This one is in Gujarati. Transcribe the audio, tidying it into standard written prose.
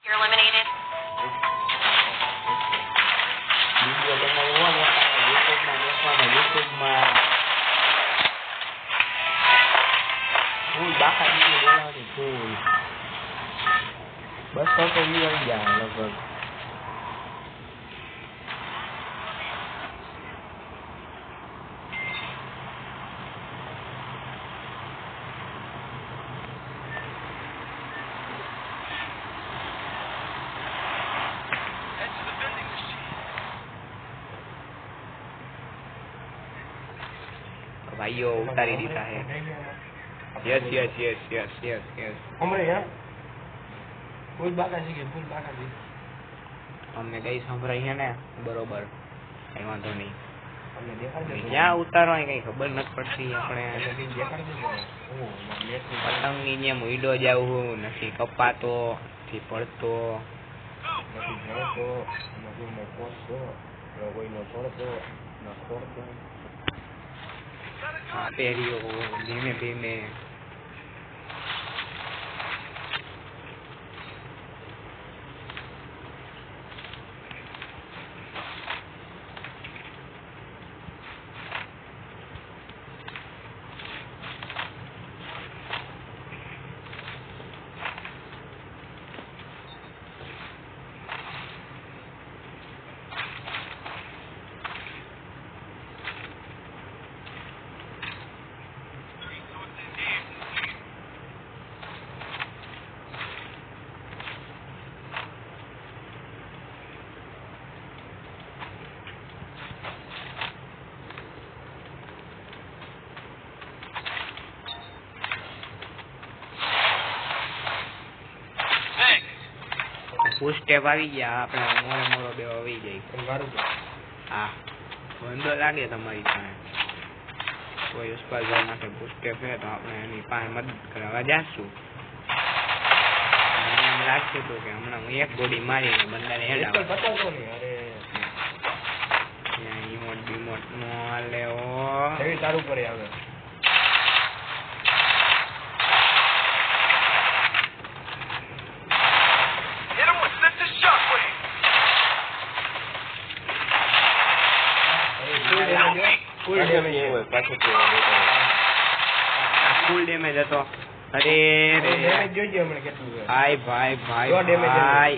You're eliminated. વિડિયો બનાવવો હોય યુટ્યુબમાં મૂકવાનો યુટ્યુબમાં ફૂલ બાકા વિડિયો બનાવવાની ફૂલ 200 તો ઈ આવી જાય લગભગ भाइयों उतारी दीता है yes yes yes yes yes yes हमरे यार फूल बाका जी के फूल बाका जी हमने कई संभराई है ने बरोबर कई वांधो नहीं हमने देखा दे क्या उतारवा कई खबर न पड़ती આપણે देखा दे ओ પતંગ ની જેમ ઉડો જાવું નથી કપાતો થી પડતો નથી જતો નથી નો પોસ્તો કોઈ નો છોડતો ન છોડતો પેરીઓ ધીમે ધીમે પુશ ટેપ આવી ગયા આપણે મોરે મોરો બે આવી જાય વારું હા બંધો લાગે તમારી પાસે કોઈ ઉસ્પા જવા માટે પુશ ટેપ હે તો આપણે એની પાસે મદદ કરવા જાશું એમ લાગતું હતું કે હમણાં હું એક ગોળી મારીને બંદાને હેડાવ બતાવતો નહીં અરે ઈમોટ બીમોટ નો હાલે ઓ એવી તારું કરે આવે ફૂલ ડેમેજ હોય પાછો ફૂલ ડેમેજ હતો અરે રે ડેમેજ જોઈજો હમણાં કેટલું છે ભાઈ ભાઈ ભાઈ જો damage ભાઈ